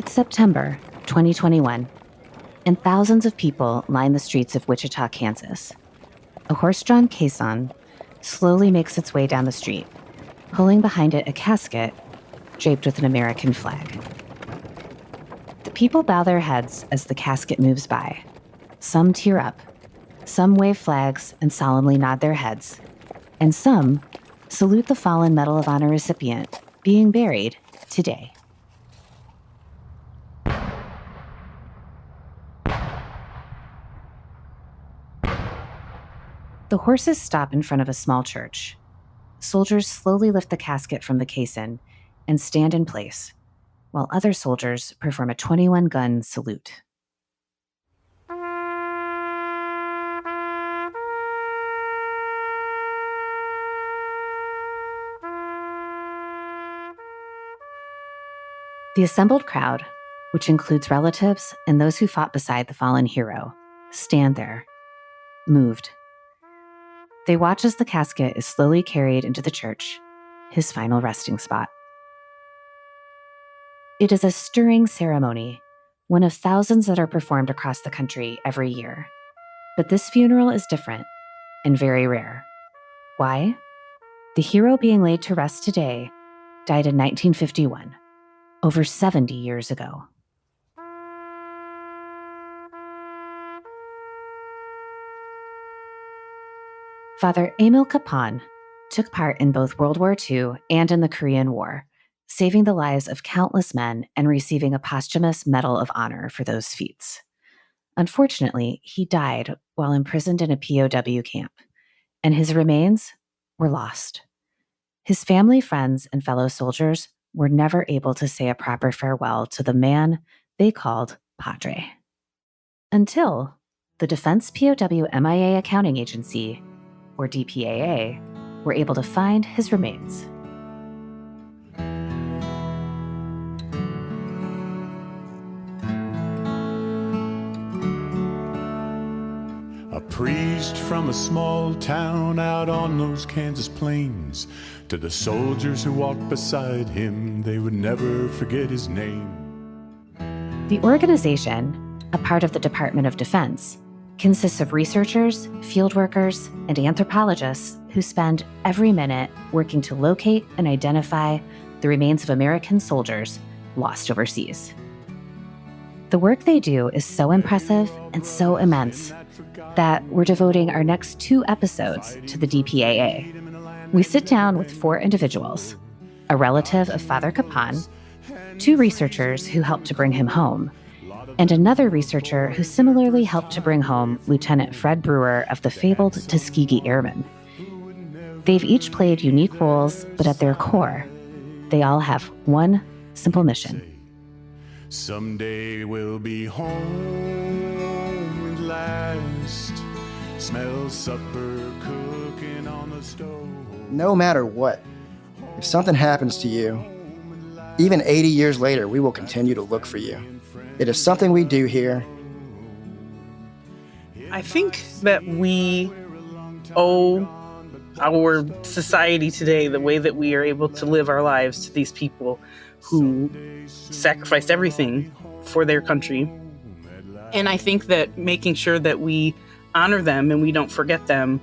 It's September 2021, and thousands of people line the streets of Wichita, Kansas. A horse-drawn caisson slowly makes its way down the street, pulling behind it a casket draped with an American flag. The people bow their heads as the casket moves by. Some tear up, some wave flags and solemnly nod their heads, and some salute the fallen Medal of Honor recipient being buried today. The horses stop in front of a small church. Soldiers slowly lift the casket from the caisson and stand in place, while other soldiers perform a 21-gun salute. The assembled crowd, which includes relatives and those who fought beside the fallen hero, stand there, moved. They watch as the casket is slowly carried into the church, his final resting spot. It is a stirring ceremony, one of thousands that are performed across the country every year. But this funeral is different and very rare. Why? The hero being laid to rest today died in 1951, over 70 years ago. Father Emil Kapaun took part in both World War II and in the Korean War, saving the lives of countless men and receiving a posthumous Medal of Honor for those feats. Unfortunately, he died while imprisoned in a POW camp, and his remains were lost. His family, friends, and fellow soldiers were never able to say a proper farewell to the man they called Padre. Until the Defense POW MIA Accounting Agency, or DPAA, were able to find his remains. A priest from a small town out on those Kansas plains. To the soldiers who walked beside him, they would never forget his name. The organization, a part of the Department of Defense, consists of researchers, field workers, and anthropologists who spend every minute working to locate and identify the remains of American soldiers lost overseas. The work they do is so impressive and so immense that we're devoting our next 2 episodes to the DPAA. We sit down with 4 individuals, a relative of Father Kapaun, 2 researchers who helped to bring him home, and another researcher who similarly helped to bring home Lieutenant Fred Brewer of the fabled Tuskegee Airmen. They've each played unique roles, but at their core, they all have one simple mission. Someday we'll be home at last. Smell supper cooking on the stove. No matter what, if something happens to you, even 80 years later, we will continue to look for you. It is something we do here. I think that we owe our society today, the way that we are able to live our lives, to these people who sacrificed everything for their country. And I think that making sure that we honor them and we don't forget them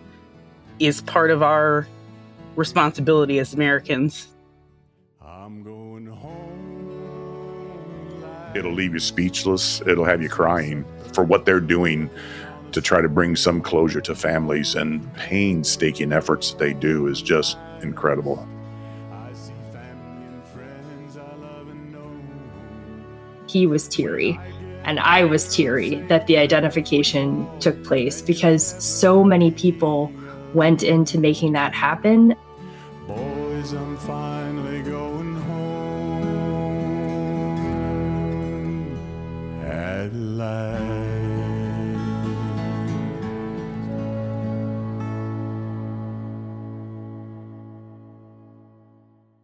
is part of our responsibility as Americans. I'm going home. It'll leave you speechless. It'll have you crying for what they're doing to try to bring some closure to families, and painstaking efforts they do is just incredible. I see family and friends I love and know. He was teary, and I was teary that the identification took place, because so many people went into making that happen. Boys, I'm finally going home at last.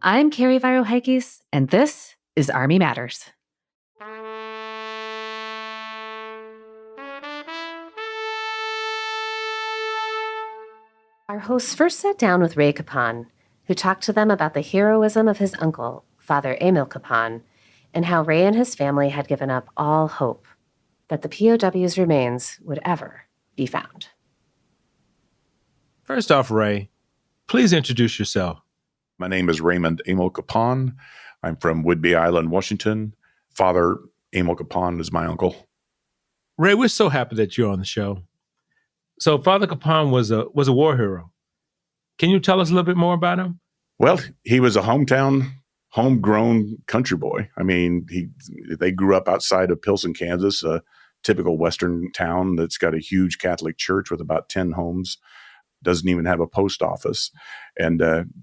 I'm Carrie Varohaikis, and this is Army Matters. Our hosts first sat down with Ray Kapaun, who talked to them about the heroism of his uncle, Father Emil Kapaun, and how Ray and his family had given up all hope that the POW's remains would ever be found. First off, Ray, please introduce yourself. My name is Raymond Emil Kapaun. I'm from Whidbey Island, Washington. Father Emil Kapaun is my uncle. Ray, we're so happy that you're on the show. So Father Kapaun was a war hero. Can you tell us a little bit more about him? Well, he was a homegrown country boy. I mean, they grew up outside of Pilsen, Kansas, a typical Western town that's got a huge Catholic church with about 10 homes, doesn't even have a post office. And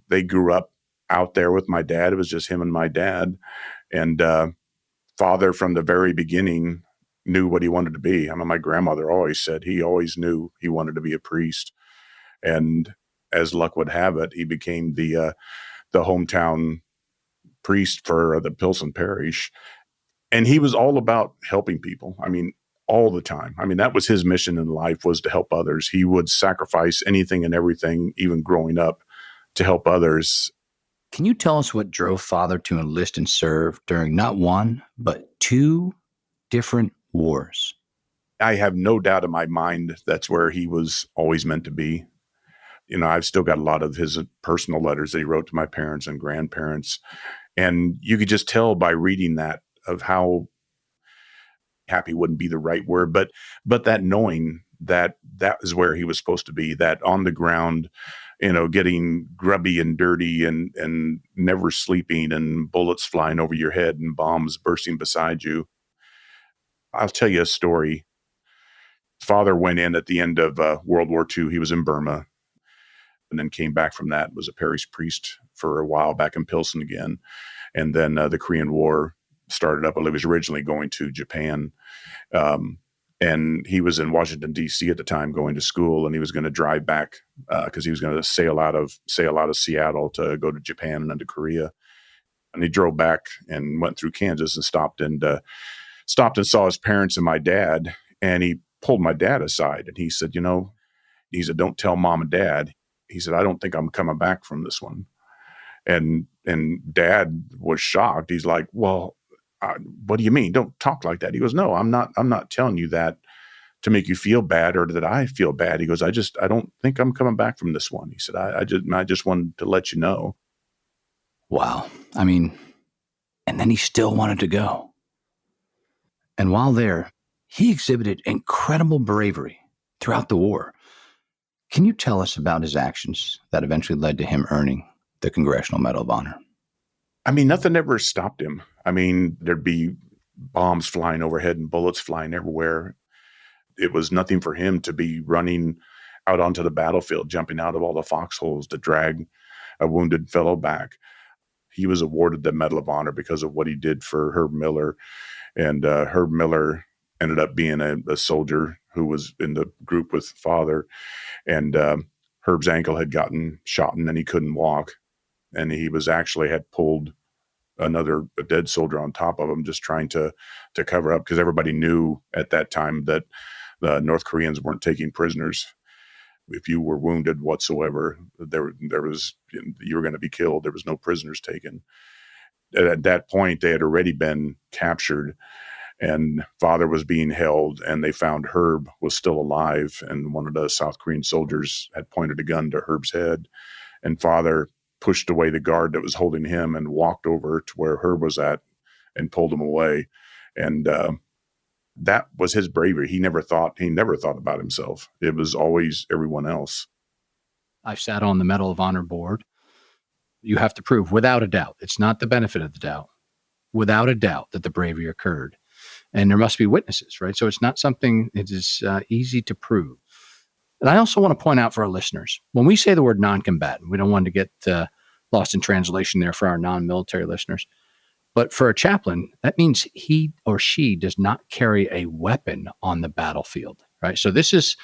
they grew up out there with my dad. It was just him and my dad. And Father, from the very beginning, knew what he wanted to be. I mean, my grandmother always said he always knew he wanted to be a priest. And as luck would have it, he became the hometown priest for the Pilsen parish. And he was all about helping people. I mean, all the time. I mean, that was his mission in life, was to help others. He would sacrifice anything and everything, even growing up, to help others. Can you tell us what drove Father to enlist and serve during not one, but two different wars? I have no doubt in my mind that's where he was always meant to be. You know, I've still got a lot of his personal letters that he wrote to my parents and grandparents. And you could just tell by reading that of how happy wouldn't be the right word, but that knowing that that is where he was supposed to be, that on the ground, you know, getting grubby and dirty and never sleeping and bullets flying over your head and bombs bursting beside you. I'll tell you a story. Father went in at the end of World War II. He was in Burma and then came back from that, was a parish priest for a while back in Pilsen again. And then the Korean War started up. Well, he was originally going to Japan. And he was in Washington, D.C. at the time going to school, and he was going to drive back because he was going to sail out of Seattle to go to Japan and then to Korea. And he drove back and went through Kansas and stopped and saw his parents and my dad. And he pulled my dad aside and he said, don't tell mom and dad. He said, I don't think I'm coming back from this one. And dad was shocked. He's like, well, what do you mean? Don't talk like that. He goes, no, I'm not telling you that to make you feel bad or that I feel bad. He goes, I don't think I'm coming back from this one. He said, I just wanted to let you know. Wow. I mean, and then he still wanted to go. And while there, he exhibited incredible bravery throughout the war. Can you tell us about his actions that eventually led to him earning the Congressional Medal of Honor? I mean, nothing ever stopped him. I mean, there'd be bombs flying overhead and bullets flying everywhere. It was nothing for him to be running out onto the battlefield, jumping out of all the foxholes to drag a wounded fellow back. He was awarded the Medal of Honor because of what he did for Herb Miller. And Herb Miller ended up being a soldier who was in the group with Father. And Herb's ankle had gotten shot and he couldn't walk. And he was actually had pulled a dead soldier on top of him, just trying to cover up, because everybody knew at that time that the North Koreans weren't taking prisoners. If you were wounded whatsoever, there was, you were going to be killed. There was no prisoners taken. At that point, they had already been captured, and Father was being held, and they found Herb was still alive, and one of the South Korean soldiers had pointed a gun to Herb's head, and Father pushed away the guard that was holding him and walked over to where Herb was at and pulled him away. And that was his bravery. He never thought about himself. It was always everyone else. I've sat on the Medal of Honor board. You have to prove without a doubt, it's not the benefit of the doubt, without a doubt that the bravery occurred. And there must be witnesses, right? So it's not something that is easy to prove. And I also want to point out for our listeners, when we say the word non-combatant, we don't want to get lost in translation there for our non-military listeners. But for a chaplain, that means he or she does not carry a weapon on the battlefield, right? So this is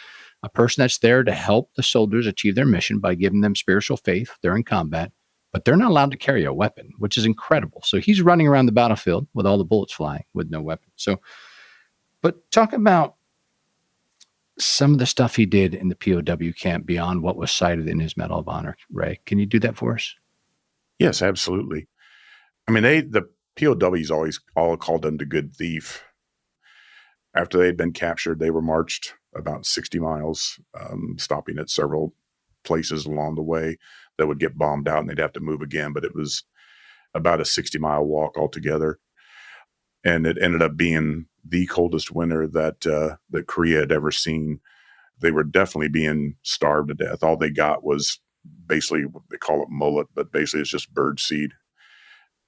a person that's there to help the soldiers achieve their mission by giving them spiritual faith. They're in combat, but they're not allowed to carry a weapon, which is incredible. So he's running around the battlefield with all the bullets flying with no weapon. So, but talk about some of the stuff he did in the POW camp beyond what was cited in his Medal of Honor. Ray, can you do that for us? Yes, absolutely. I mean, the POWs always all called him the good thief. After they had been captured, they were marched about 60 miles, stopping at several places along the way that would get bombed out and they'd have to move again. But it was about a 60-mile walk altogether. And it ended up being the coldest winter that Korea had ever seen. They were definitely being starved to death. All they got was basically, they call it mullet, but basically it's just bird seed.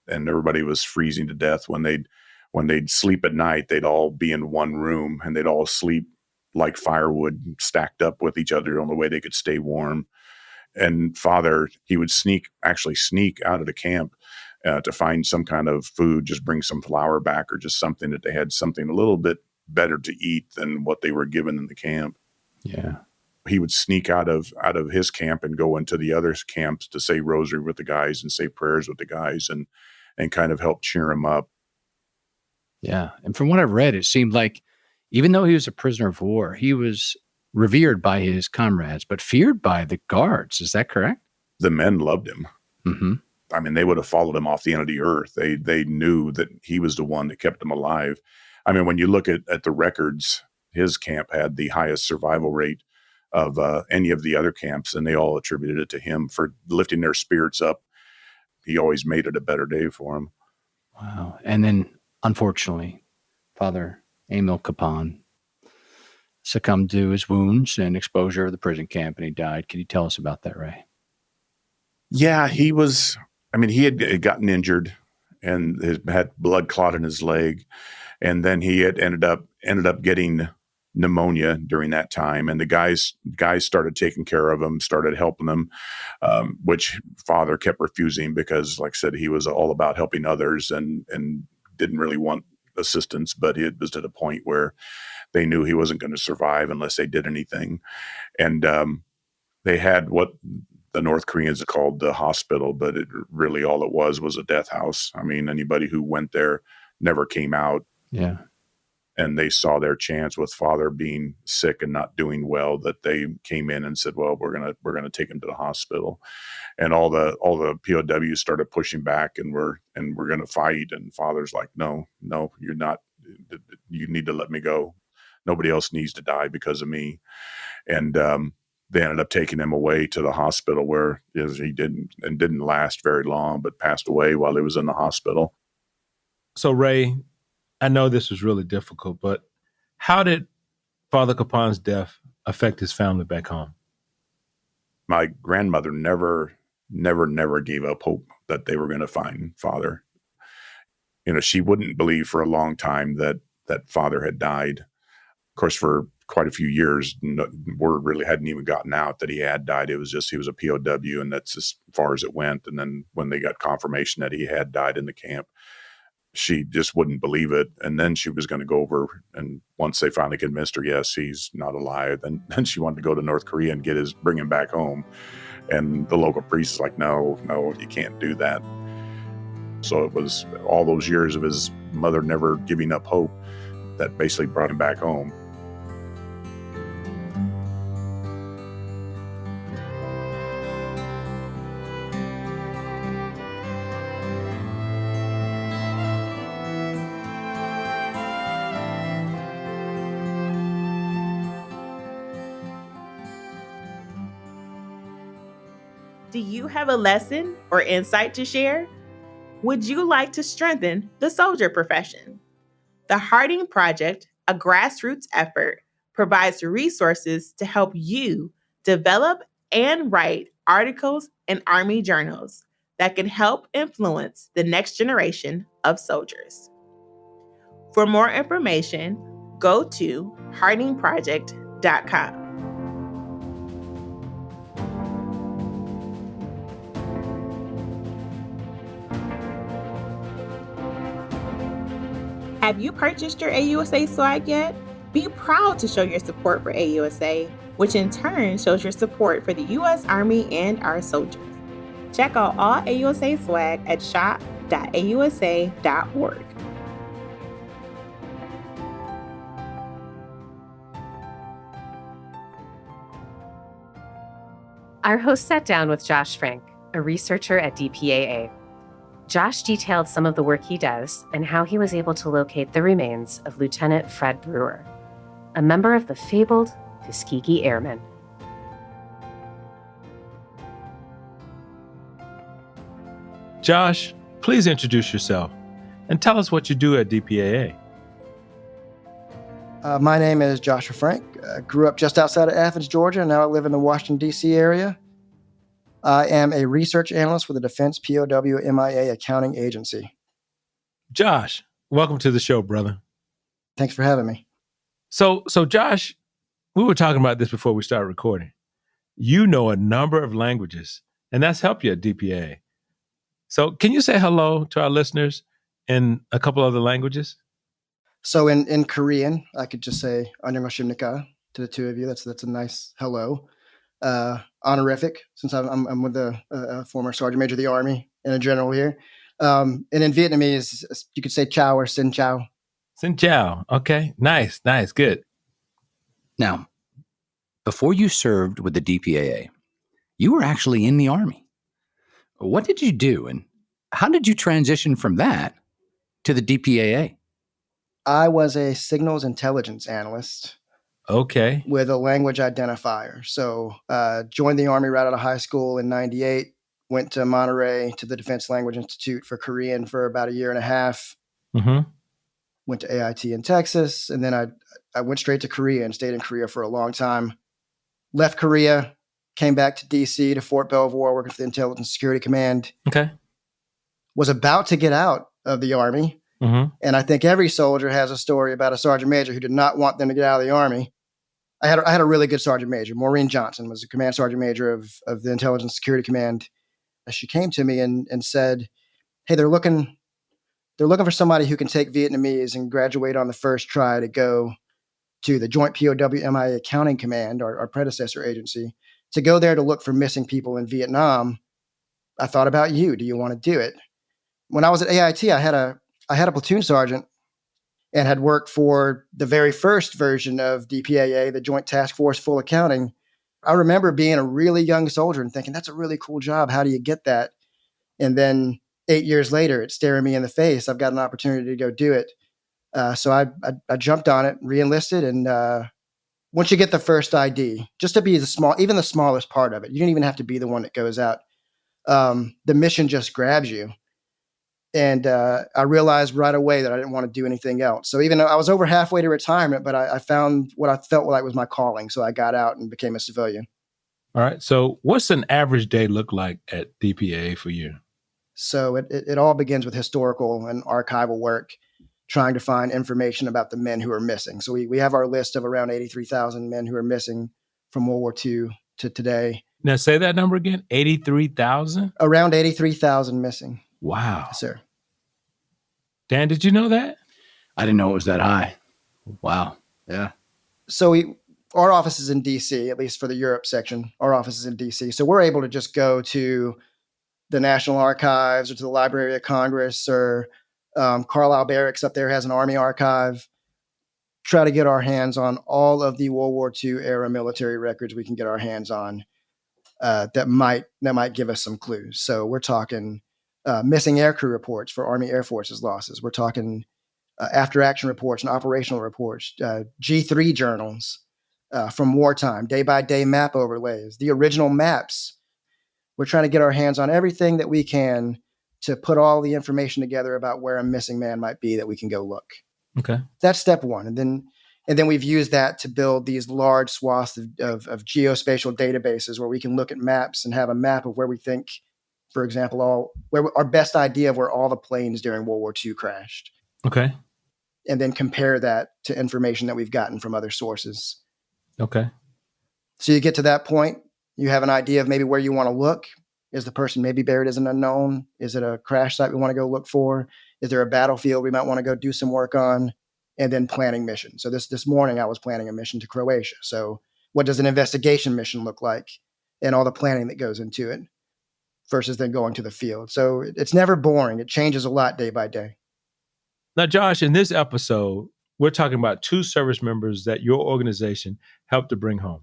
And everybody was freezing to death. When they'd sleep at night, they'd all be in one room and they'd all sleep like firewood stacked up with each other. The only way they could stay warm. And Father, he would actually sneak out of the camp to find some kind of food, just bring some flour back or just something that they had something a little bit better to eat than what they were given in the camp. Yeah. He would sneak out of his camp and go into the other camps to say rosary with the guys and say prayers with the guys and kind of help cheer them up. Yeah. And from what I've read, it seemed like even though he was a prisoner of war, he was revered by his comrades, but feared by the guards. Is that correct? The men loved him. Mm-hmm. I mean, they would have followed him off the end of the earth. They knew that he was the one that kept them alive. I mean, when you look at the records, his camp had the highest survival rate of any of the other camps, and they all attributed it to him for lifting their spirits up. He always made it a better day for them. Wow. And then, unfortunately, Father Emil Kapaun succumbed to his wounds and exposure of the prison camp, and he died. Can you tell us about that, Ray? Yeah, he had gotten injured and had blood clot in his leg. And then he had ended up getting pneumonia during that time. And the guys started taking care of him, started helping him, which Father kept refusing because, like I said, he was all about helping others and didn't really want assistance. But it was to the point where they knew he wasn't going to survive unless they did anything. And they had what the North Koreans called the hospital, but it really all it was a death house. I mean, anybody who went there never came out. Yeah. And they saw their chance with Father being sick and not doing well, that they came in and said, well, we're going to take him to the hospital. And all the POWs started pushing back and we're going to fight. And Father's like, no, you're not, you need to let me go. Nobody else needs to die because of me. And, they ended up taking him away to the hospital where he didn't last very long, but passed away while he was in the hospital. So, Ray, I know this was really difficult, but how did Father Kapaun's death affect his family back home? My grandmother never gave up hope that they were going to find Father. You know, she wouldn't believe for a long time that Father had died. Of course, for quite a few years, word really hadn't even gotten out that he had died. It was just he was a POW, and that's as far as it went. And then when they got confirmation that he had died in the camp, she just wouldn't believe it. And then she was going to go over, and once they finally convinced her, yes, he's not alive, then she wanted to go to North Korea and bring him back home. And the local priest is like, no, you can't do that. So it was all those years of his mother never giving up hope that basically brought him back home. Do you have a lesson or insight to share? Would you like to strengthen the soldier profession? The Harding Project, a grassroots effort, provides resources to help you develop and write articles in Army journals that can help influence the next generation of soldiers. For more information, go to hardingproject.com. Have you purchased your AUSA swag yet? Be proud to show your support for AUSA, which in turn shows your support for the U.S. Army and our soldiers. Check out all AUSA swag at shop.ausa.org. Our host sat down with Josh Frank, a researcher at DPAA. Josh detailed some of the work he does and how he was able to locate the remains of Lieutenant Fred Brewer, a member of the fabled Tuskegee Airmen. Josh, please introduce yourself and tell us what you do at DPAA. My name is Joshua Frank. I grew up just outside of Athens, Georgia, and now I live in the Washington, D.C. area. I am a research analyst with the Defense POW MIA accounting agency. Josh, welcome to the show, brother. Thanks for having me. So Josh, we were talking about this before we started recording. You know a number of languages, and that's helped you at DPAA. So can you say hello to our listeners in a couple other languages? So in Korean, I could just say 안녕하십니까 to the two of you. That's a nice hello. Honorific, since I'm with a former sergeant major of the Army and a general here. And in Vietnamese, you could say ciao or xin ciao. Xin ciao. Okay. Nice. Good. Now, before you served with the DPAA, you were actually in the Army. What did you do, and how did you transition from that to the DPAA? I was a signals intelligence analyst. Okay. With a language identifier. So joined the Army right out of high school in 98, went to Monterey to the Defense Language Institute for Korean for about a year and a half. Mm-hmm. Went to AIT in Texas, and then I went straight to Korea and stayed in Korea for a long time. Left Korea, came back to DC to Fort Belvoir, working for the Intelligence Security Command. Okay. Was about to get out of the Army. Mm-hmm. And I think every soldier has a story about a sergeant major who did not want them to get out of the Army. I had a really good sergeant major. Maureen Johnson was the command sergeant major of the Intelligence Security Command. She came to me and said, "Hey, they're looking for somebody who can take Vietnamese and graduate on the first try to go to the Joint POW MIA Accounting Command, our predecessor agency, to go there to look for missing people in Vietnam. I thought about you. Do you want to do it?" When I was at AIT, I had a platoon sergeant and had worked for the very first version of DPAA, the Joint Task Force Full Accounting. I remember being a really young soldier and thinking, that's a really cool job. How do you get that? And then 8 years later, it's staring me in the face. I've got an opportunity to go do it. So I jumped on it, re-enlisted. And once you get the first ID, just to be even the smallest part of it, you don't even have to be the one that goes out. The mission just grabs you. And I realized right away that I didn't want to do anything else. So even though I was over halfway to retirement, but I found what I felt like was my calling. So I got out and became a civilian. All right. So what's an average day look like at DPAA for you? So it all begins with historical and archival work, trying to find information about the men who are missing. So we have our list of around 83,000 men who are missing from World War II to today. Now say that number again, 83,000? Around 83,000 missing. Wow. Yes, sir. Dan, did you know that? I didn't know it was that high. Wow. Yeah. So our office is in DC, at least for the Europe section. Our office is in DC. So we're able to just go to the National Archives or to the Library of Congress, or Carlisle Barracks up there has an Army archive. Try to get our hands on all of the World War II era military records we can get our hands on that might give us some clues. So we're talking missing aircrew reports for Army Air Force's losses. We're talking after action reports and operational reports, G3 journals from wartime, day by day map overlays, the original maps. We're trying to get our hands on everything that we can to put all the information together about where a missing man might be that we can go look. Okay. That's step one. And then we've used that to build these large swaths of geospatial databases where we can look at maps and have a map of where we think, for example, where our best idea of where all the planes during World War II crashed. Okay. And then compare that to information that we've gotten from other sources. Okay. So you get to that point, you have an idea of maybe where you want to look. Is the person maybe buried as an unknown? Is it a crash site we want to go look for? Is there a battlefield we might want to go do some work on? And then planning mission. So this morning I was planning a mission to Croatia. So what does an investigation mission look like and all the planning that goes into it versus then going to the field? So it's never boring. It changes a lot day by day. Now, Josh, in this episode, we're talking about two service members that your organization helped to bring home.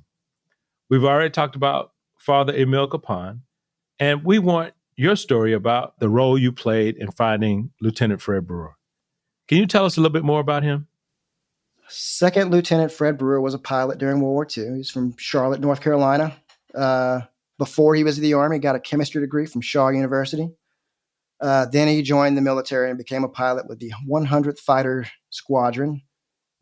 We've already talked about Father Emil Kapaun, and we want your story about the role you played in finding Lieutenant Fred Brewer. Can you tell us a little bit more about him? Second Lieutenant Fred Brewer was a pilot during World War II. He's from Charlotte, North Carolina. Before he was in the Army, got a chemistry degree from Shaw University. Then he joined the military and became a pilot with the 100th Fighter Squadron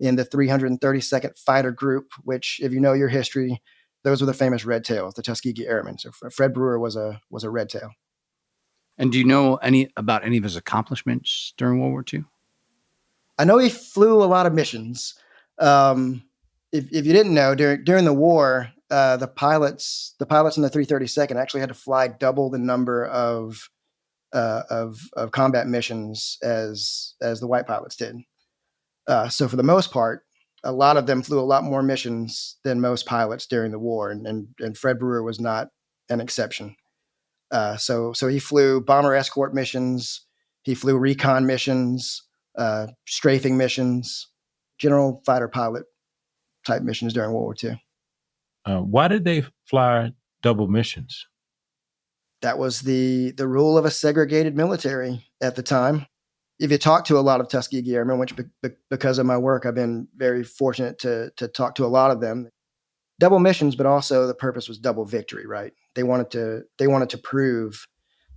in the 332nd Fighter Group, which, if you know your history, those were the famous Red Tails, the Tuskegee Airmen. So Fred Brewer was a Red Tail. And do you know about any of his accomplishments during World War II? I know he flew a lot of missions. If you didn't know, during the war, the pilots in the 332nd actually had to fly double the number of combat missions as the white pilots did. So for the most part, a lot of them flew a lot more missions than most pilots during the war, and Fred Brewer was not an exception. So he flew bomber escort missions, he flew recon missions, strafing missions, general fighter pilot type missions during World War II. Why did they fly double missions? That was the rule of a segregated military at the time. If you talk to a lot of Tuskegee Airmen, which because of my work, I've been very fortunate to talk to a lot of them. Double missions, but also the purpose was double victory, right? They wanted to prove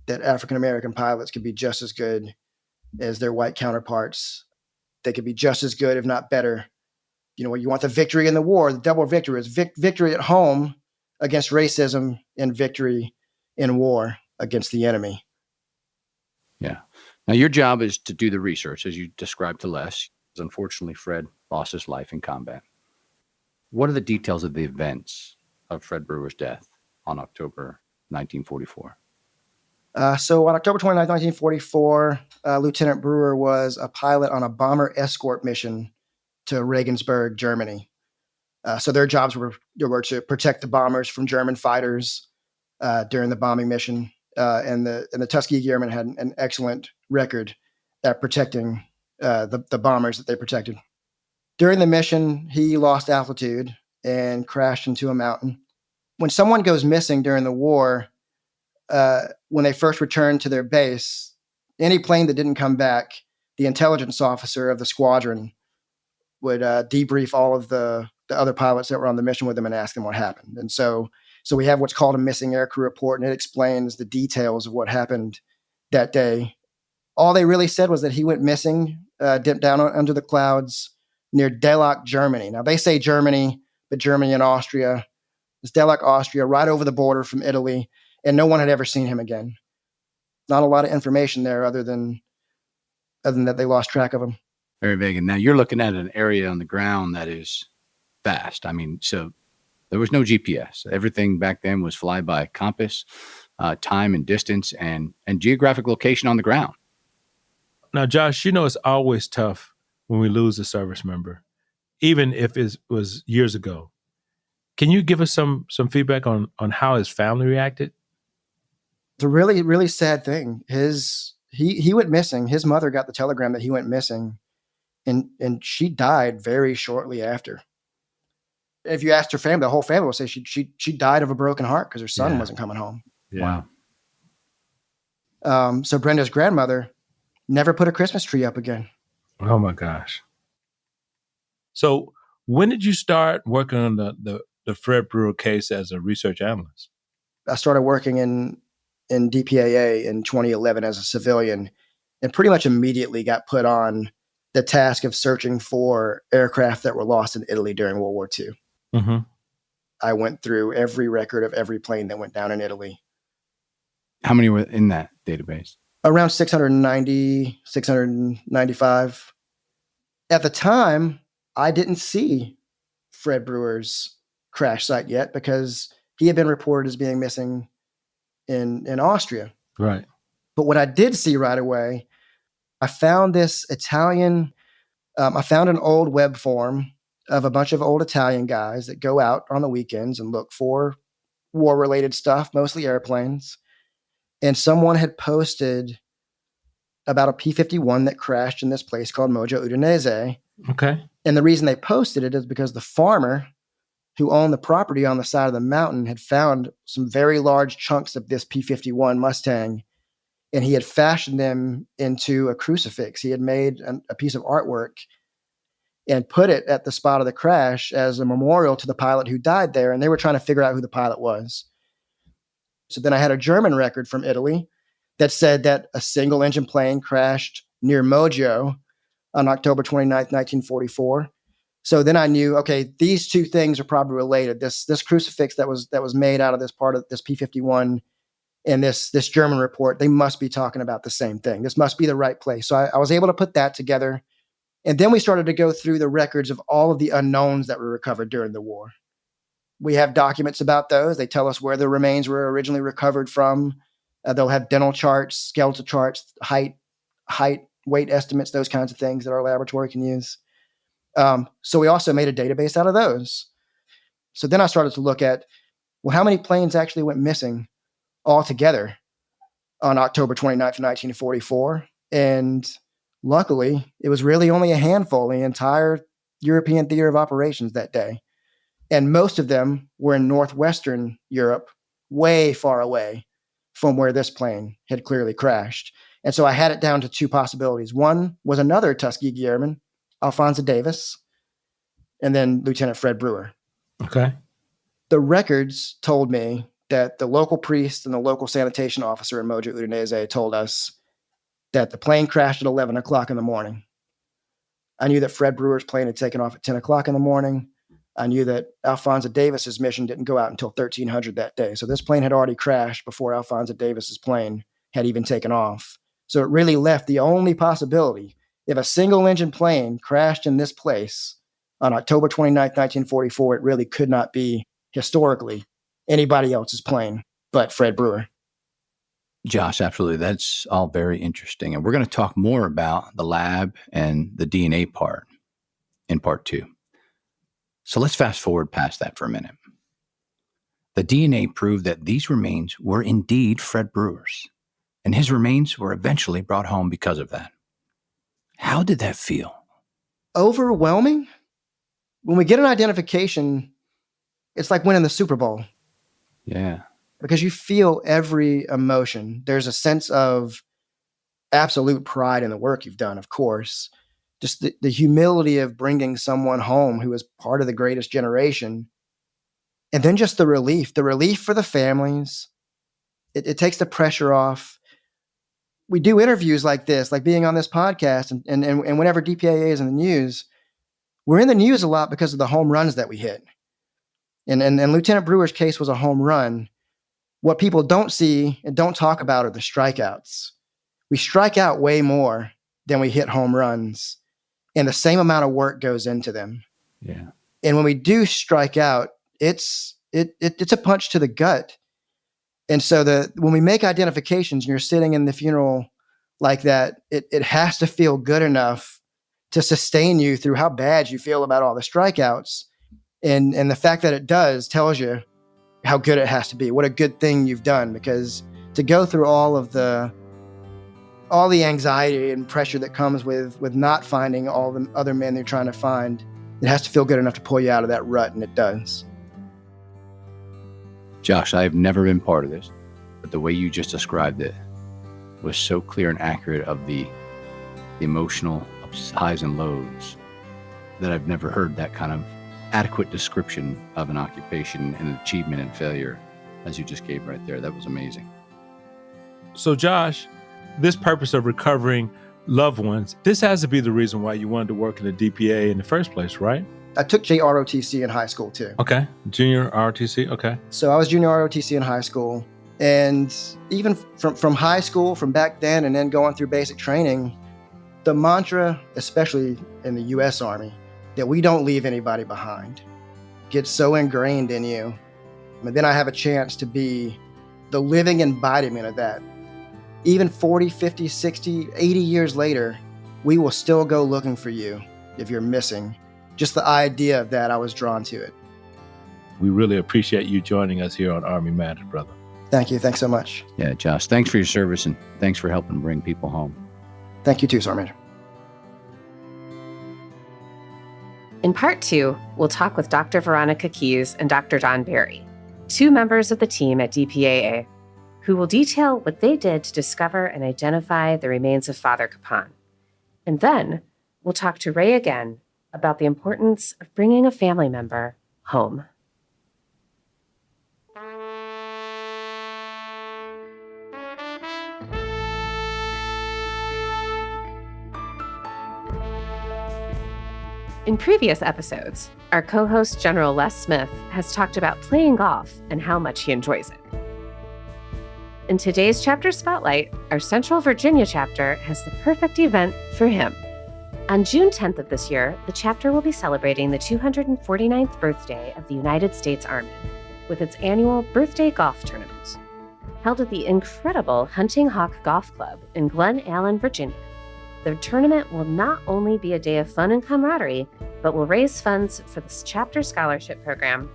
that African American pilots could be just as good as their white counterparts. They could be just as good, if not better. You want the victory in the war. The double victory is victory at home against racism and victory in war against the enemy. Yeah. Now, your job is to do the research, as you described to Les. Unfortunately, Fred lost his life in combat. What are the details of the events of Fred Brewer's death on October 1944? So on October 29, 1944, Lieutenant Brewer was a pilot on a bomber escort mission to Regensburg, Germany. So their jobs were to protect the bombers from German fighters during the bombing mission. And the Tuskegee Airmen had an excellent record at protecting the bombers that they protected. During the mission, he lost altitude and crashed into a mountain. When someone goes missing during the war, when they first return to their base, any plane that didn't come back, the intelligence officer of the squadron would debrief all of the other pilots that were on the mission with them and ask them what happened. And so we have what's called a missing aircrew report, and it explains the details of what happened that day. All they really said was that he went missing, dipped down under the clouds near Delach, Germany. Now, they say Germany, but Germany and Austria. It's Delach, Austria, right over the border from Italy, and no one had ever seen him again. Not a lot of information there other than that they lost track of him. Very vague. And now you're looking at an area on the ground that is vast. I mean, so there was no GPS. Everything back then was fly by compass, time and distance, and geographic location on the ground. Now, Josh, it's always tough when we lose a service member, even if it was years ago. Can you give us some feedback on how his family reacted? It's a really, really sad thing. He went missing. His mother got the telegram that he went missing, and she died very shortly after. If you asked her family, the whole family will say she died of a broken heart because her son wasn't coming home. Yeah. Wow. So Brenda's grandmother never put a Christmas tree up again. Oh my gosh. So when did you start working on the Fred Brewer case as a research analyst? I started working in DPAA in 2011 as a civilian, and pretty much immediately got put on the task of searching for aircraft that were lost in Italy during World War II. Mm-hmm. I went through every record of every plane that went down in Italy. How many were in that database? Around 690, 695. At the time, I didn't see Fred Brewer's crash site yet because he had been reported as being missing in Austria. Right. But what I did see right away, I found this Italian, I found an old web form of a bunch of old Italian guys that go out on the weekends and look for war-related stuff, mostly airplanes. And someone had posted about a P-51 that crashed in this place called Moggio Udinese. Okay. And the reason they posted it is because the farmer who owned the property on the side of the mountain had found some very large chunks of this P-51 Mustang and he had fashioned them into a crucifix. He had made a piece of artwork and put it at the spot of the crash as a memorial to the pilot who died there, and they were trying to figure out who the pilot was. So then I had a German record from Italy that said that a single-engine plane crashed near Mojo on October 29th, 1944. So then I knew, okay, these two things are probably related. This crucifix that was made out of this part of this P-51 and this German report, they must be talking about the same thing. This must be the right place. So I was able to put that together. And then we started to go through the records of all of the unknowns that were recovered during the war. We have documents about those. They tell us where the remains were originally recovered from. They'll have dental charts, skeletal charts, height, weight estimates, those kinds of things that our laboratory can use. So we also made a database out of those. So then I started to look at, well, how many planes actually went missing altogether on October 29th, 1944? And luckily, it was really only a handful in the entire European theater of operations that day. And most of them were in northwestern Europe, way far away from where this plane had clearly crashed. And so I had it down to two possibilities. One was another Tuskegee Airman, Alphonso Davis, and then Lieutenant Fred Brewer. Okay. The records told me that the local priest and the local sanitation officer in Mojo Udinese told us that the plane crashed at 11 o'clock in the morning. I knew that Fred Brewer's plane had taken off at 10 o'clock in the morning. I knew that Alphonso Davis's mission didn't go out until 1300 that day. So this plane had already crashed before Alphonso Davis's plane had even taken off. So it really left the only possibility. If a single engine plane crashed in this place on October 29th, 1944, it really could not be historically anybody else's plane but Fred Brewer. Josh, absolutely. That's all very interesting. And we're going to talk more about the lab and the DNA part in part 2. So let's fast forward past that for a minute. The DNA proved that these remains were indeed Fred Brewer's, and his remains were eventually brought home because of that. How did that feel? Overwhelming. When we get an identification, it's like winning the Super Bowl. Yeah. Because you feel every emotion. There's a sense of absolute pride in the work you've done, of course. Just the humility of bringing someone home who was part of the greatest generation. And then just the relief for the families. It takes the pressure off. We do interviews like this, like being on this podcast, and whenever DPAA is in the news, we're in the news a lot because of the home runs that we hit. And Lieutenant Brewer's case was a home run. What people don't see and don't talk about are the strikeouts. We strike out way more than we hit home runs, and the same amount of work goes into them. Yeah. And when we do strike out, it's a punch to the gut. And so when we make identifications and you're sitting in the funeral like that, it has to feel good enough to sustain you through how bad you feel about all the strikeouts. And the fact that it does tells you how good it has to be, what a good thing you've done, because to go through all the anxiety and pressure that comes with not finding all the other men you're trying to find, it has to feel good enough to pull you out of that rut, and it does. Josh, I've never been part of this, but the way you just described it was so clear and accurate of the emotional highs and lows that I've never heard that kind of adequate description of an occupation and an achievement and failure as you just gave right there. That was amazing. So Josh, this purpose of recovering loved ones, this has to be the reason why you wanted to work in the DPAA in the first place, right? I took JROTC in high school too. Okay. Junior ROTC. Okay. So I was junior ROTC in high school. And even from high school, from back then, and then going through basic training, the mantra, especially in the U.S. Army, that we don't leave anybody behind, gets so ingrained in you. And then I have a chance to be the living embodiment of that. Even 40, 50, 60, 80 years later, we will still go looking for you if you're missing. Just the idea of that, I was drawn to it. We really appreciate you joining us here on Army Matters, brother. Thank you. Thanks so much. Yeah, Josh, thanks for your service, and thanks for helping bring people home. Thank you too, Sergeant Major. In part 2, we'll talk with Dr. Veronica Keyes and Dr. Don Berry, two members of the team at DPAA, who will detail what they did to discover and identify the remains of Father Kapaun. And then we'll talk to Ray again about the importance of bringing a family member home. In previous episodes, our co-host General Les Smith has talked about playing golf and how much he enjoys it. In today's chapter spotlight, our Central Virginia chapter has the perfect event for him. On June 10th of this year, the chapter will be celebrating the 249th birthday of the United States Army with its annual Birthday Golf Tournament. Held at the incredible Hunting Hawk Golf Club in Glen Allen, Virginia, the tournament will not only be a day of fun and camaraderie, but will raise funds for the chapter scholarship program,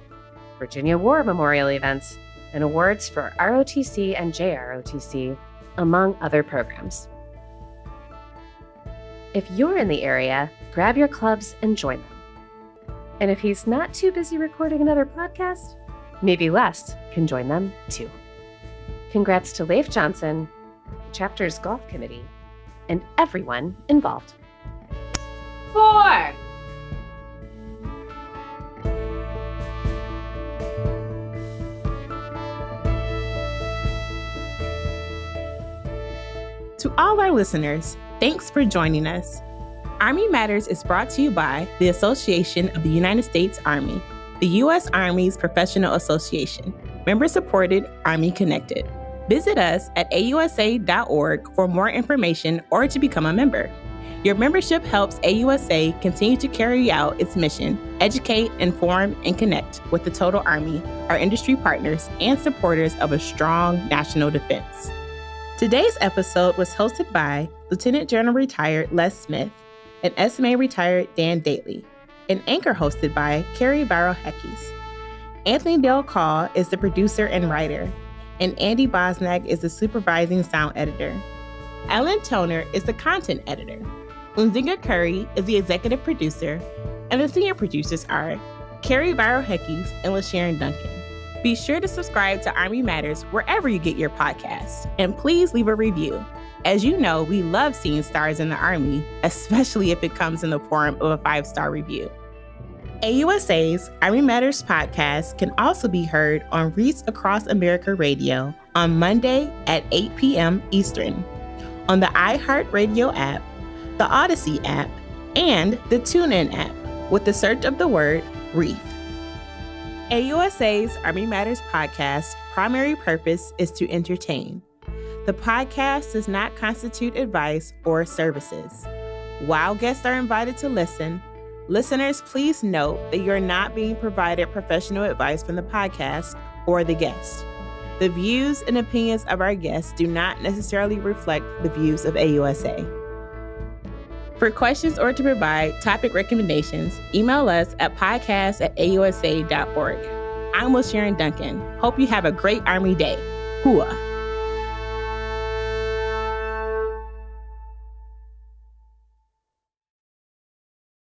Virginia War Memorial events, and awards for ROTC and JROTC, among other programs. If you're in the area, grab your clubs and join them. And if he's not too busy recording another podcast, maybe Les can join them too. Congrats to Leif Johnson, the chapter's golf committee, and everyone involved. 4. To all our listeners, thanks for joining us. Army Matters is brought to you by the Association of the United States Army, the U.S. Army's professional association, member-supported, Army-connected. Visit us at ausa.org for more information or to become a member. Your membership helps AUSA continue to carry out its mission, educate, inform, and connect with the total Army, our industry partners, and supporters of a strong national defense. Today's episode was hosted by Lieutenant General Retired Les Smith and SMA Retired Dan Daly, and anchor hosted by Carrie Barrow-Heckes. Anthony Del Call is the producer and writer, and Andy Bosnag is the supervising sound editor. Ellen Toner is the content editor. Unzinga Curry is the executive producer, and the senior producers are Carrie Barrow-Heckes and LaSharon Duncan. Be sure to subscribe to Army Matters wherever you get your podcasts, and please leave a review. As you know, we love seeing stars in the Army, especially if it comes in the form of a 5-star review. AUSA's Army Matters podcast can also be heard on Reach Across America Radio on Monday at 8 p.m. Eastern, on the iHeartRadio app, the Odyssey app, and the TuneIn app with the search of the word Reef. AUSA's Army Matters podcast primary purpose is to entertain. The podcast does not constitute advice or services. While guests are invited to listen, listeners, please note that you're not being provided professional advice from the podcast or the guest. The views and opinions of our guests do not necessarily reflect the views of AUSA. For questions or to provide topic recommendations, email us at podcast@ausa.org. I'm LaSharon Duncan. Hope you have a great Army Day. Hooah!